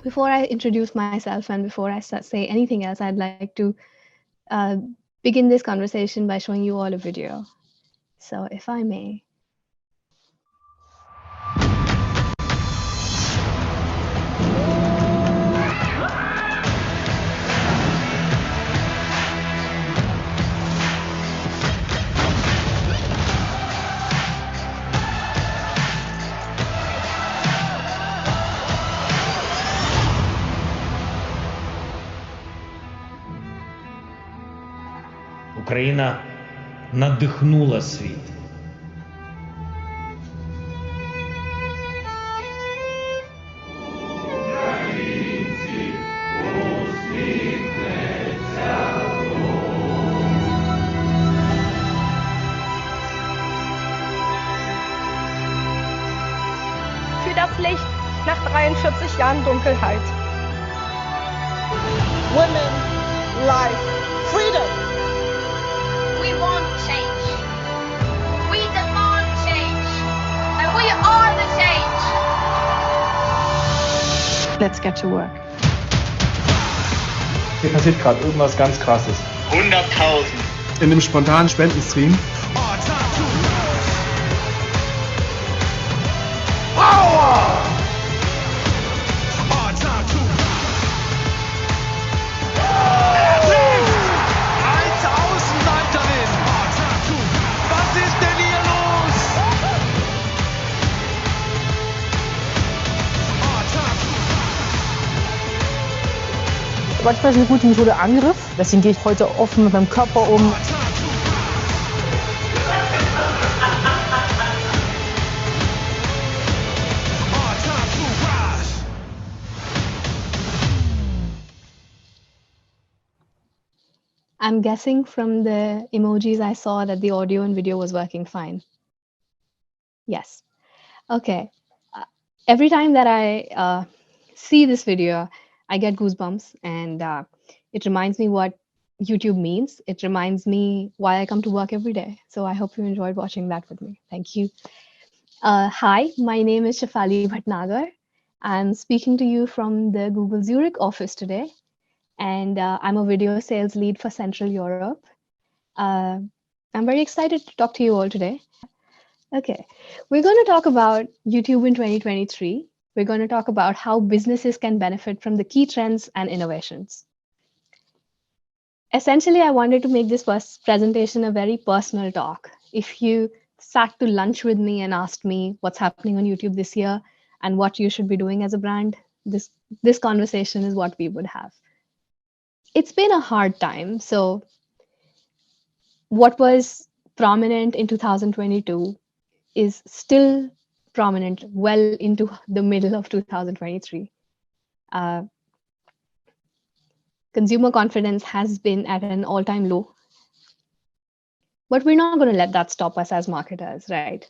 Before I introduce myself and before I say anything else, I'd like to uh, begin this conversation by showing you all a video. So if I may. Україна надихнула світ. Українці, усміхнеться für das Licht nach 43 Jahren Dunkelheit. Women, life, freedom. We want change. We demand change. And we are the change. Let's get to work. Hier passiert gerade irgendwas ganz Krasses. 100.000. In dem spontanen Spendenstream. Als Außenseiterin. Was ist denn hier los? Manchmal ist eine gute Methode Angriff, deswegen gehe ich heute offen mit meinem Körper um. I'm guessing from the emojis I saw that the audio and video was working fine. Yes. Okay. Every time that I see this video, I get goosebumps, and it reminds me what YouTube means. It reminds me why I come to work every day. So I hope you enjoyed watching that with me. Thank you. Hi, my name is Shefali Bhatnagar. I'm speaking to you from the Google Zurich office today, and I'm a video sales lead for Central Europe. I'm very excited to talk to you all today. Okay, we're going to talk about YouTube in 2023. We're going to talk about how businesses can benefit from the key trends and innovations. Essentially, I wanted to make this presentation a very personal talk. If you sat to lunch with me and asked me what's happening on YouTube this year and what you should be doing as a brand, this conversation is what we would have. It's been a hard time. So what was prominent in 2022 is still prominent well into the middle of 2023. Consumer confidence has been at an all-time low. But we're not going to let that stop us as marketers, right?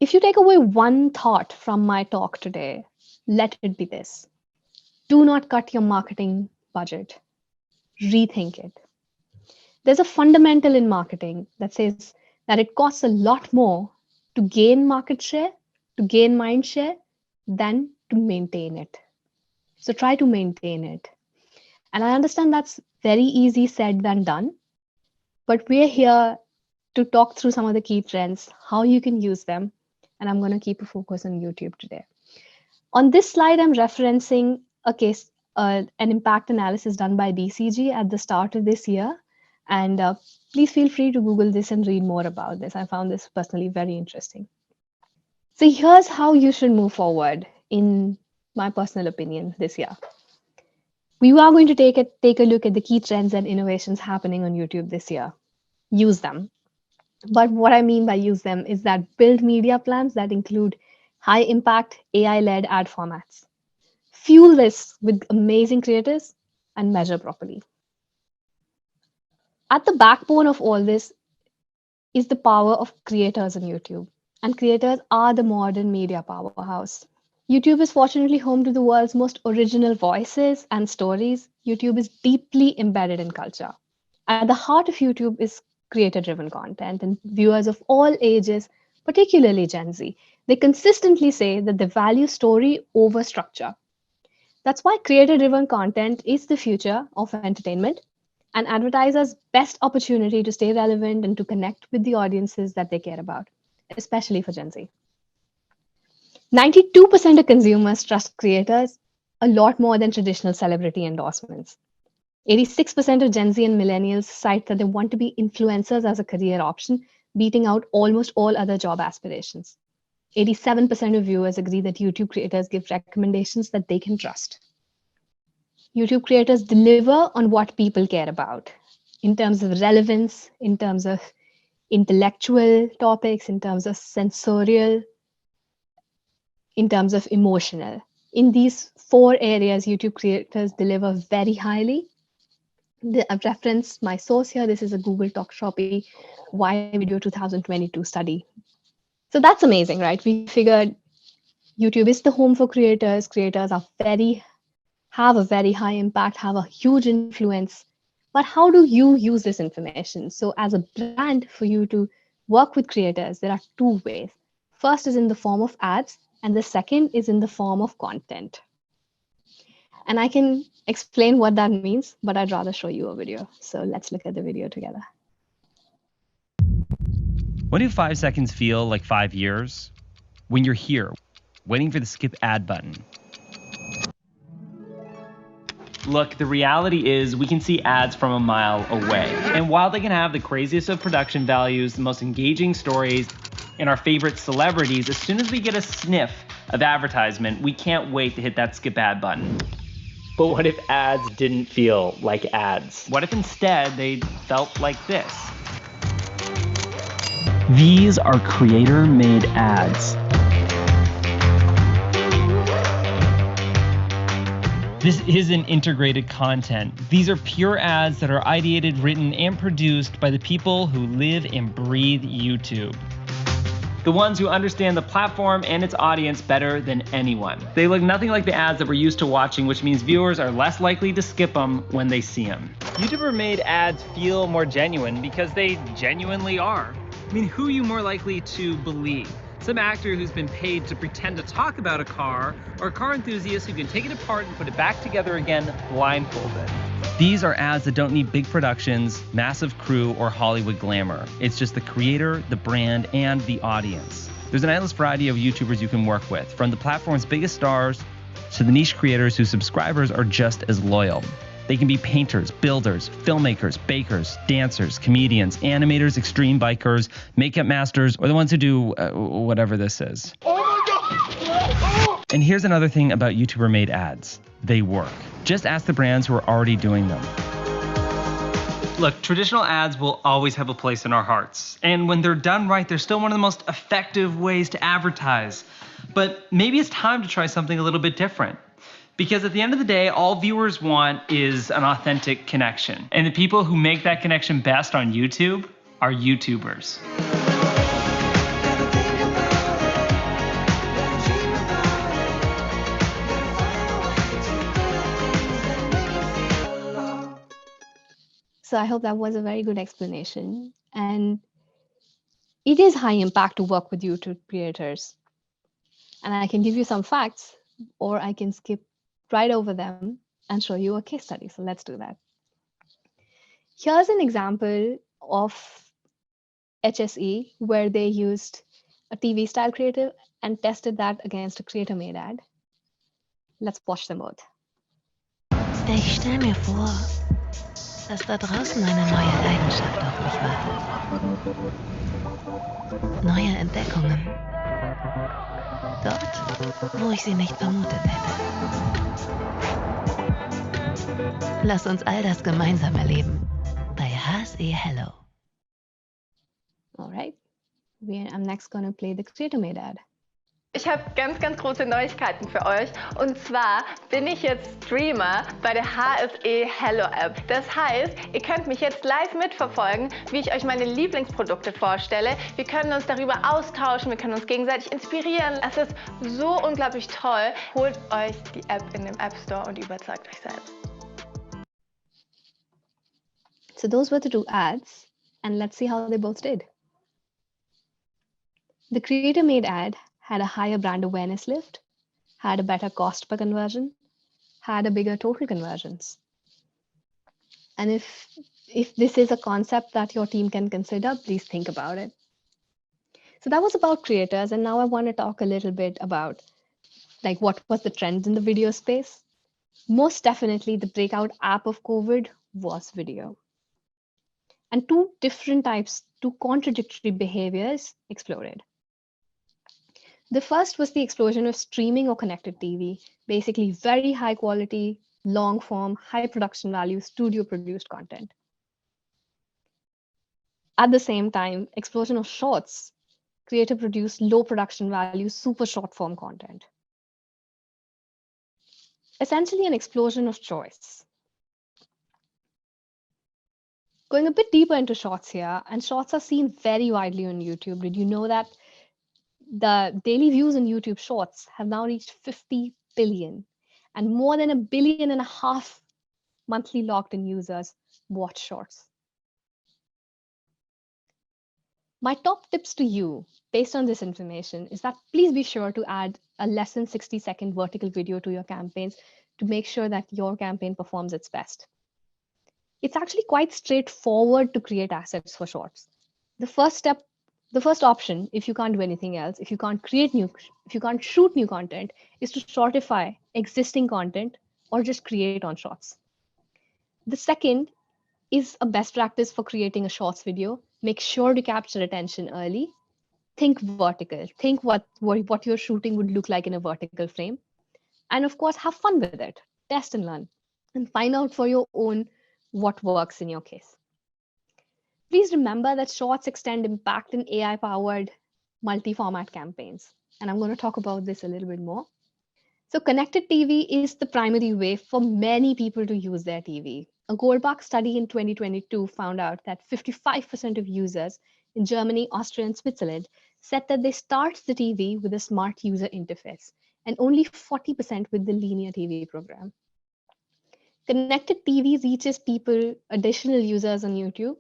If you take away one thought from my talk today, let it be this. Do not cut your marketing budget. Rethink it. There's a fundamental in marketing that says that it costs a lot more to gain market share, to gain mind share, than to maintain it. So try to maintain it. And I understand that's very easy said than done, but we're here to talk through some of the key trends, how you can use them, and I'm going to keep a focus on YouTube today. On this slide, I'm referencing a case, an impact analysis done by BCG at the start of this year. And please feel free to Google this and read more about this. I found this personally very interesting. So here's how you should move forward, in my personal opinion, this year. We are going to take a look at the key trends and innovations happening on YouTube this year. Use them. But what I mean by use them is that build media plans that include high impact AI-led ad formats. Fuel this with amazing creators and measure properly. At the backbone of all this is the power of creators on YouTube. And creators are the modern media powerhouse. YouTube is fortunately home to the world's most original voices and stories. YouTube is deeply embedded in culture. At the heart of YouTube is creator-driven content, and viewers of all ages, particularly Gen Z, They consistently say that they value story over structure. That's why creator-driven content is the future of entertainment and advertisers' best opportunity to stay relevant and to connect with the audiences that they care about, especially for Gen Z. 92% of consumers trust creators a lot more than traditional celebrity endorsements. 86% of Gen Z and millennials cite that they want to be influencers as a career option, beating out almost all other job aspirations. 87% of viewers agree that YouTube creators give recommendations that they can trust. YouTube creators deliver on what people care about in terms of relevance, in terms of intellectual topics, in terms of sensorial, in terms of emotional. In these 4 areas, YouTube creators deliver very highly. I've referenced my source here. This is a Google Talkshoppy Why Video 2022 study. So that's amazing, right? We figured YouTube is the home for creators. Creators have a very high impact, have a huge influence. But how do you use this information? So as a brand, for you to work with creators, there are 2 ways. First is in the form of ads, and the second is in the form of content. And I can explain what that means, but I'd rather show you a video. So let's look at the video together. When do 5 seconds feel like 5 years? When you're here, waiting for the skip ad button. Look, the reality is we can see ads from a mile away. And while they can have the craziest of production values, the most engaging stories, and our favorite celebrities, as soon as we get a sniff of advertisement, we can't wait to hit that skip ad button. But what if ads didn't feel like ads? What if instead they felt like this? These are creator-made ads. This isn't integrated content. These are pure ads that are ideated, written, and produced by the people who live and breathe YouTube. The ones who understand the platform and its audience better than anyone. They look nothing like the ads that we're used to watching, which means viewers are less likely to skip them when they see them. YouTuber-made ads feel more genuine because they genuinely are. I mean, who are you more likely to believe? Some actor who's been paid to pretend to talk about a car, or a car enthusiast who can take it apart and put it back together again blindfolded. These are ads that don't need big productions, massive crew, or Hollywood glamour. It's just the creator, the brand, and the audience. There's an endless variety of YouTubers you can work with, from the platform's biggest stars to the niche creators whose subscribers are just as loyal. They can be painters, builders, filmmakers, bakers, dancers, comedians, animators, extreme bikers, makeup masters, or the ones who do whatever this is. Oh my God! And here's another thing about YouTuber-made ads. They work. Just ask the brands who are already doing them. Look, traditional ads will always have a place in our hearts. And when they're done right, they're still one of the most effective ways to advertise. But maybe it's time to try something a little bit different. Because at the end of the day, all viewers want is an authentic connection. And the people who make that connection best on YouTube are YouTubers. So I hope that was a very good explanation. And it is high impact to work with YouTube creators. And I can give you some facts, or I can skip right over them and show you a case study. So let's do that. Here's an example of HSE where they used a TV style creative and tested that against a creator-made ad. Let's watch them both. Ich stell mir vor, dass da draußen eine neue Leidenschaft auf mich wartet. Neue Entdeckungen. Dort, wo ich sie nicht vermutet hätte. Lass uns all das gemeinsam erleben. Bei HSE Hello. All right. I'm next going to play the creator-made ad. Ich habe ganz große Neuigkeiten für euch. Und zwar bin ich jetzt Streamer bei der HSE Hello App. Das heißt, ihr könnt mich jetzt live mitverfolgen, wie ich euch meine Lieblingsprodukte vorstelle. Wir können uns darüber austauschen, wir können uns gegenseitig inspirieren. Es ist so unglaublich toll. Holt euch die App in dem App Store und überzeugt euch selbst. So those were the 2 ads, and let's see how they both did. The creator-made ad had a higher brand awareness lift, had a better cost per conversion, had a bigger total conversions. And if this is a concept that your team can consider, please think about it. So that was about creators, and now I want to talk a little bit about like what was the trend in the video space. Most definitely the breakout app of COVID was video. And two different types, two contradictory behaviors exploded. The first was the explosion of streaming or connected TV, basically very high quality, long form, high production value, studio produced content. At the same time, explosion of shorts, creator produced low production value, super short form content. Essentially an explosion of choice. Going a bit deeper into shorts here, and shorts are seen very widely on YouTube. Did you know that the daily views on YouTube shorts have now reached 50 billion, and more than 1.5 billion monthly logged in users watch shorts? My top tips to you based on this information is that please be sure to add a less than 60-second vertical video to your campaigns to make sure that your campaign performs its best. It's actually quite straightforward to create assets for shorts. The first option, if you can't do anything else, if you can't shoot new content, is to shortify existing content or just create on shorts. The second is a best practice for creating a shorts video. Make sure to capture attention early. Think vertical. Think what you're shooting would look like in a vertical frame. And of course, have fun with it. Test and learn. And find out for your own what works in your case. Please remember that shorts extend impact in AI-powered multi-format campaigns. And I'm going to talk about this a little bit more. So connected TV is the primary way for many people to use their TV. A Goldbach study in 2022 found out that 55% of users in Germany, Austria, and Switzerland said that they start the TV with a smart user interface, and only 40% with the linear TV program. Connected TV reaches people, additional users on YouTube,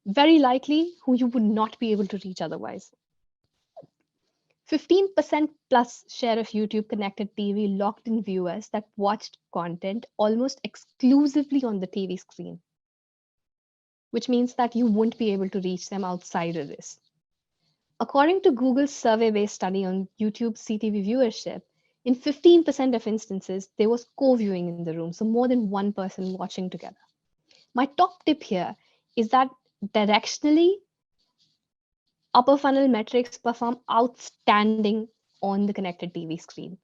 very likely who you would not be able to reach otherwise. 15% plus share of YouTube connected TV locked in viewers that watched content almost exclusively on the TV screen, which means that you won't be able to reach them outside of this. According to Google's survey-based study on YouTube CTV viewership, in 15% of instances, there was co-viewing in the room, so more than one person watching together. My top tip here is that directionally, upper funnel metrics perform outstanding on the connected TV screen.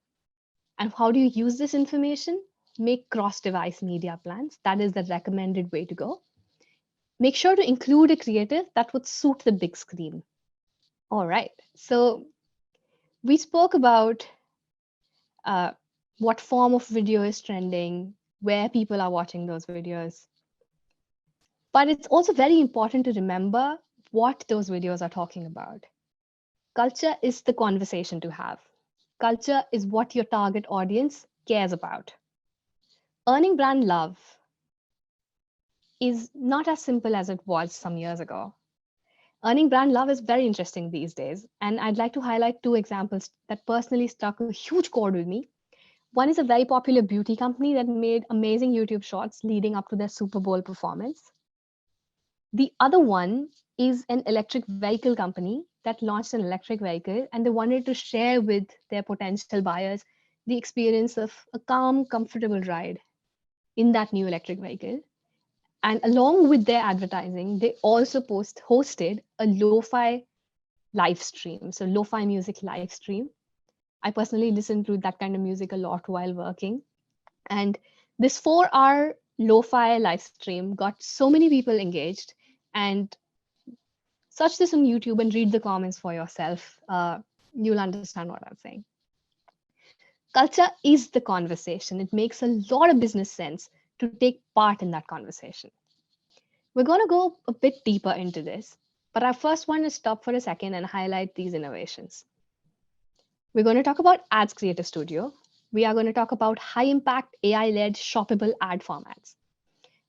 And how do you use this information? Make cross-device media plans. That is the recommended way to go. Make sure to include a creative that would suit the big screen. All right, so we spoke about what form of video is trending, where people are watching those videos. But it's also very important to remember what those videos are talking about. Culture is the conversation to have. Culture is what your target audience cares about. Earning brand love is not as simple as it was some years ago. Earning brand love is very interesting these days, and I'd like to highlight two examples that personally struck a huge chord with me. One is a very popular beauty company that made amazing YouTube shorts leading up to their Super Bowl performance. The other one is an electric vehicle company that launched an electric vehicle, and they wanted to share with their potential buyers the experience of a calm, comfortable ride in that new electric vehicle. And along with their advertising, they also hosted a lo-fi live stream, so lo-fi music live stream. I personally listen to that kind of music a lot while working. And this 4-hour lo-fi live stream got so many people engaged. And search this on YouTube and read the comments for yourself. You'll understand what I'm saying. Culture is the conversation. It makes a lot of business sense to take part in that conversation. We're going to go a bit deeper into this, but I first want to stop for a second and highlight these innovations. We're going to talk about Ads Creator Studio. We are going to talk about high-impact AI-led shoppable ad formats.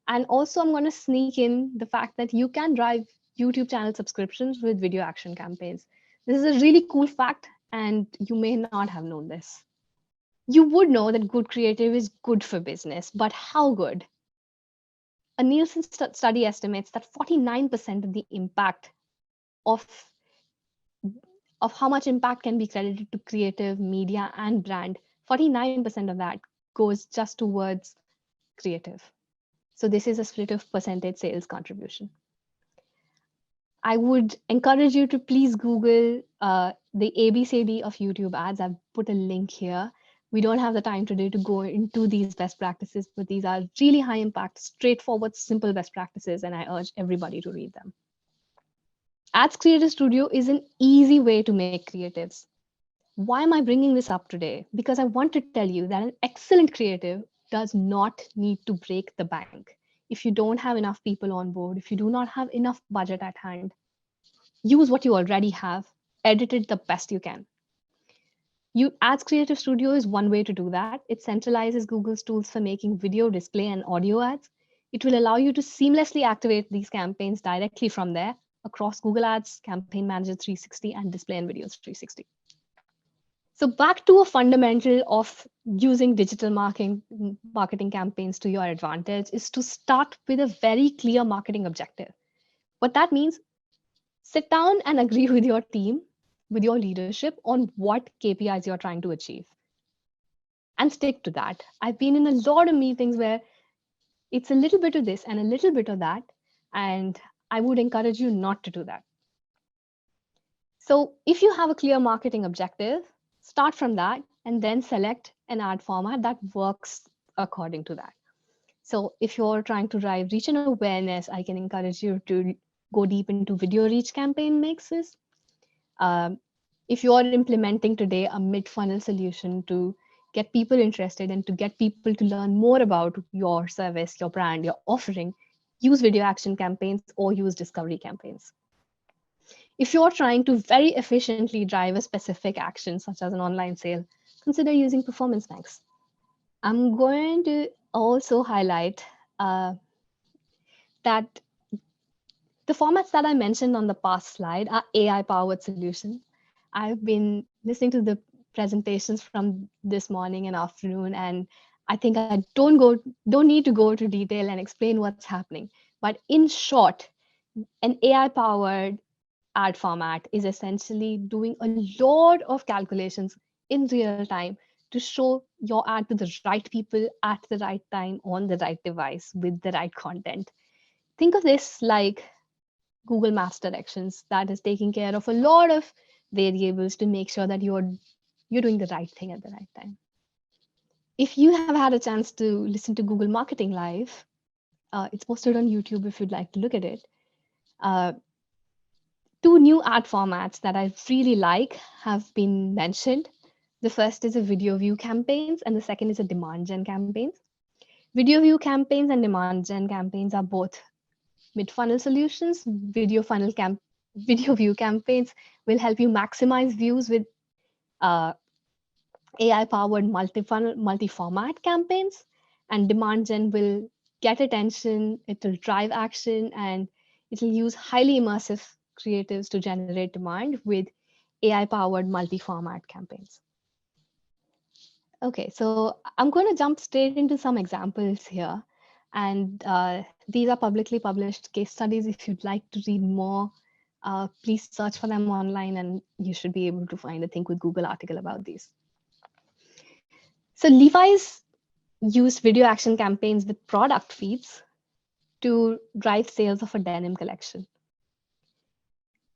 And also, I'm going to sneak in the fact that you can drive YouTube channel subscriptions with video action campaigns. This is a really cool fact and you may not have known this. You would know that good creative is good for business, but how good? A Nielsen study estimates that 49% of the impact of how much impact can be credited to creative, media, and brand, 49% of that goes just towards creative. So this is a split of percentage sales contribution. I would encourage you to please Google the ABCD of YouTube ads. I've put a link here. We don't have the time today to go into these best practices, but these are really high impact, straightforward, simple best practices, and I urge everybody to read them. Ads Creative Studio is an easy way to make creatives. Why am I bringing this up today? Because I want to tell you that an excellent creative does not need to break the bank. If you don't have enough people on board, if you do not have enough budget at hand, use what you already have, edit it the best you can. Ads Creative Studio is one way to do that. It centralizes Google's tools for making video, display, and audio ads. It will allow you to seamlessly activate these campaigns directly from there across Google Ads, Campaign Manager 360, and Display and Videos 360. So back to a fundamental of using digital marketing campaigns to your advantage is to start with a very clear marketing objective. What that means, sit down and agree with your team, with your leadership on what KPIs you're trying to achieve. And stick to that. I've been in a lot of meetings where it's a little bit of this and a little bit of that, and I would encourage you not to do that. So if you have a clear marketing objective, start from that and then select an ad format that works according to that. So if you're trying to drive reach and awareness, I can encourage you to go deep into video reach campaign mixes. If you're implementing today a mid-funnel solution to get people interested and to get people to learn more about your service, your brand, your offering, use video action campaigns or use discovery campaigns. If you're trying to very efficiently drive a specific action, such as an online sale, consider using performance banks. I'm going to also highlight that the formats that I mentioned on the past slide are AI-powered solutions. I've been listening to the presentations from this morning and afternoon, and I think I don't need to go into detail and explain what's happening. But in short, an AI-powered ad format is essentially doing a lot of calculations in real time to show your ad to the right people at the right time on the right device with the right content. Think of this like Google Maps directions that is taking care of a lot of variables to make sure that you're doing the right thing at the right time. If you have had a chance to listen to Google Marketing Live, it's posted on YouTube if you'd like to look at it. Two new ad formats that I really like have been mentioned. The first is a video view campaigns, and the second is a demand gen campaigns. Video view campaigns and demand gen campaigns are both mid-funnel solutions. Video view campaigns will help you maximize views with AI-powered multi-format campaigns, and demand gen will get attention, it will drive action, and it will use highly immersive creatives to generate demand with AI-powered multi-format campaigns. Okay, so I'm going to jump straight into some examples here. And these are publicly published case studies. If you'd like to read more, please search for them online and you should be able to find a Think with Google article about these. So Levi's used video action campaigns with product feeds to drive sales of a denim collection.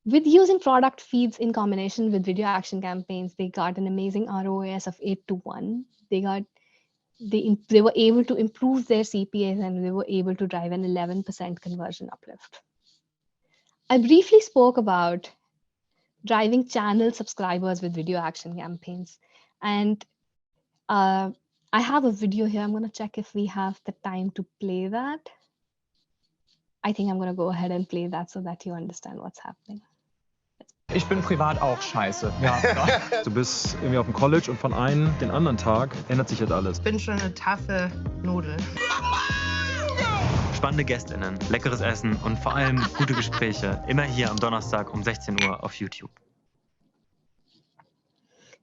With using product feeds in combination with video action campaigns, they got an amazing ROAS of 8-to-1. They were able to improve their CPAs and they were able to drive an 11% conversion uplift. I briefly spoke about driving channel subscribers with video action campaigns. And I have a video here. I'm going to check if we have the time to play that. I think I'm going to go ahead and play that so that you understand what's happening. Ich bin privat auch scheiße. Ja. Du bist irgendwie auf dem College und von einem den anderen Tag ändert sich halt alles. Ich bin schon eine taffe Nudel. Spannende GästInnen, leckeres Essen und vor allem gute Gespräche. Immer hier am Donnerstag um 16 Uhr auf YouTube.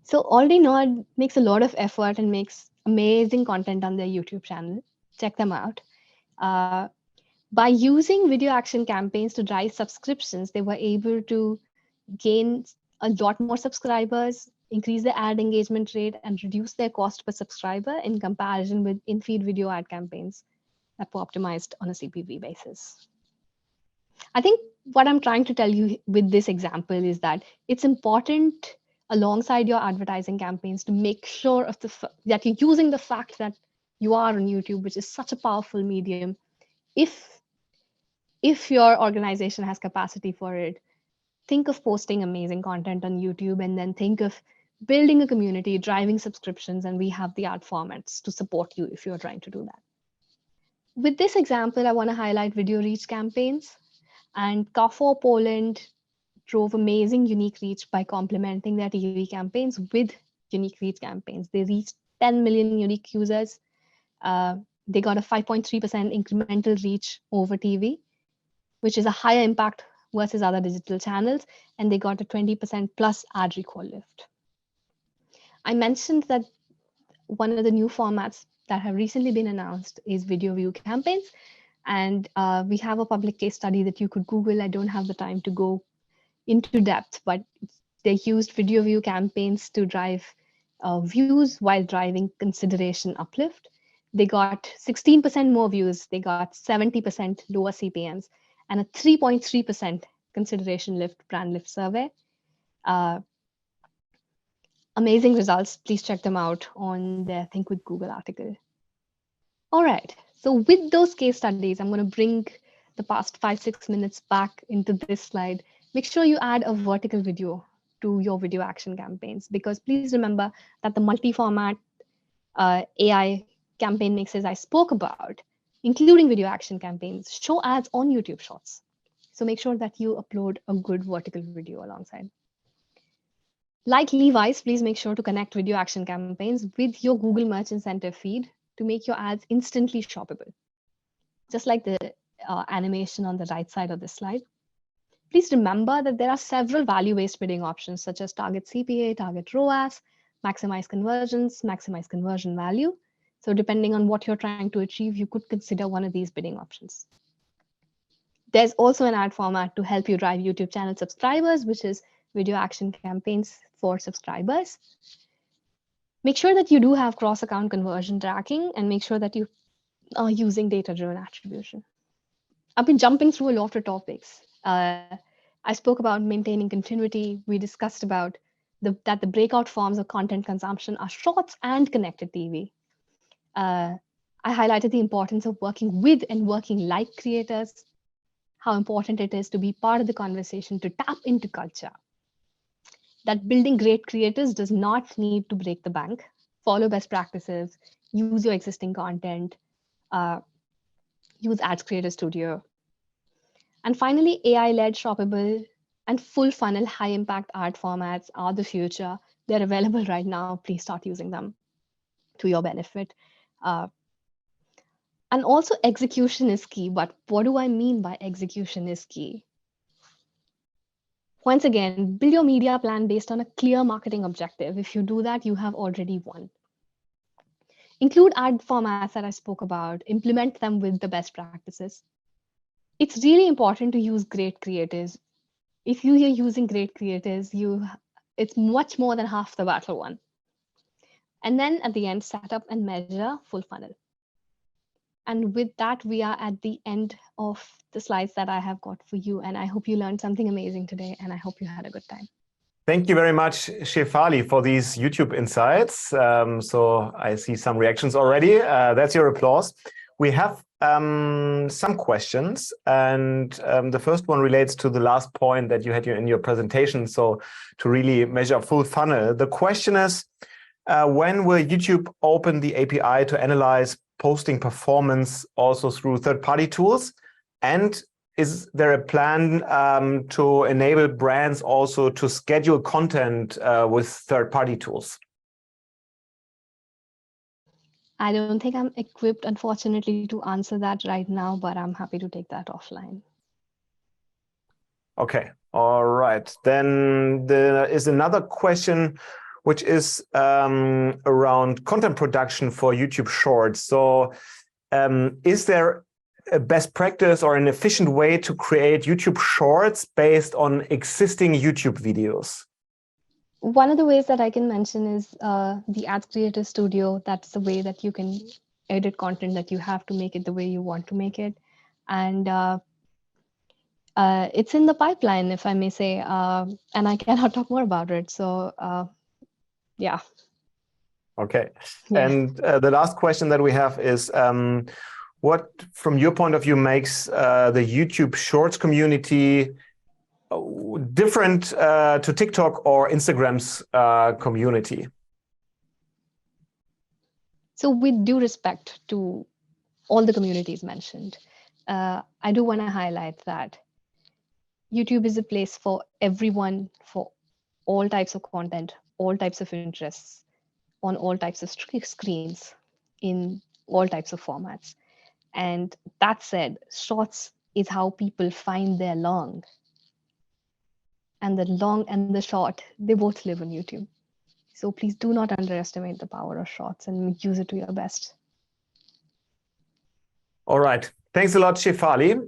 So already Nod makes a lot of effort and makes amazing content on their YouTube channel. Check them out. By using video action campaigns to drive subscriptions, they were able to gain a lot more subscribers, increase their ad engagement rate, and reduce their cost per subscriber in comparison with in-feed video ad campaigns that were optimized on a CPV basis. I think what I'm trying to tell you with this example is that it's important alongside your advertising campaigns to make sure of that you're using the fact that you are on YouTube, which is such a powerful medium. If your organization has capacity for it, think of posting amazing content on YouTube, and then think of building a community, driving subscriptions, and we have the ad formats to support you if you're trying to do that. With this example, I want to highlight video reach campaigns. And Carrefour Poland drove amazing unique reach by complementing their TV campaigns with unique reach campaigns. They reached 10 million unique users. They got a 5.3% incremental reach over TV, which is a higher impact versus other digital channels, and they got a 20% plus ad recall lift. I mentioned that one of the new formats that have recently been announced is video view campaigns, and we have a public case study that you could Google. I don't have the time to go into depth, but they used video view campaigns to drive views while driving consideration uplift. They got 16% more views, they got 70% lower CPMs, and a 3.3% consideration lift, brand lift survey. Amazing results. Please check them out on their Think with Google article. All right, so with those case studies, I'm going to bring the past 5-6 minutes back into this slide. Make sure you add a vertical video to your video action campaigns, because please remember that the multi-format AI campaign mixes I spoke about, including video action campaigns, show ads on YouTube Shorts. So make sure that you upload a good vertical video alongside. Like Levi's, please make sure to connect video action campaigns with your Google Merchant Center feed to make your ads instantly shoppable. Just like the animation on the right side of this slide. Please remember that there are several value-based bidding options, such as target CPA, target ROAS, maximize conversions, maximize conversion value. So depending on what you're trying to achieve, you could consider one of these bidding options. There's also an ad format to help you drive YouTube channel subscribers, which is video action campaigns for subscribers. Make sure that you do have cross-account conversion tracking, and make sure that you are using data-driven attribution. I've been jumping through a lot of topics. I spoke about maintaining continuity. We discussed about that the breakout forms of content consumption are shorts and connected TV. I highlighted the importance of working with and working like creators, how important it is to be part of the conversation, to tap into culture. That building great creators does not need to break the bank. Follow best practices, use your existing content, use Ads Creator Studio. And finally, AI-led shoppable and full funnel high impact ad formats are the future. They're available right now. Please start using them to your benefit. And also execution is key. But what do I mean by execution is key? Once again, build your media plan based on a clear marketing objective. If you do that, you have already won. Include ad formats that I spoke about, implement them with the best practices. It's really important to use great creators. If you are using great creators, it's much more than half the battle won. And then at the end, set up and measure full funnel. And with that, we are at the end of the slides that I have got for you. And I hope you learned something amazing today, and I hope you had a good time. Thank you very much, Shefali, for these YouTube insights. So I see some reactions already. That's your applause. We have some questions, and the first one relates to the last point that you had in your presentation. So to really measure full funnel, the question is, when will YouTube open the API to analyze posting performance also through third-party tools? And is there a plan to enable brands also to schedule content with third-party tools? I don't think I'm equipped, unfortunately, to answer that right now, but I'm happy to take that offline. Okay, all right. Then there is another question which is around content production for YouTube Shorts. So is there a best practice or an efficient way to create YouTube Shorts based on existing YouTube videos? One of the ways that I can mention is the Ads Creator Studio. That's the way that you can edit content, that you have to make it the way you want to make it. And it's in the pipeline, if I may say, and I cannot talk more about it. So yeah. Okay. Yeah. And the last question that we have is, what, from your point of view, makes the YouTube Shorts community different to TikTok or Instagram's community? So with due respect to all the communities mentioned, I do want to highlight that YouTube is a place for everyone, for all types of content, all types of interests, on all types of screens, in all types of formats. And that said, Shorts is how people find their long. And the long and the short, they both live on YouTube. So please do not underestimate the power of Shorts and use it to your best. All right. Thanks a lot, Shefali.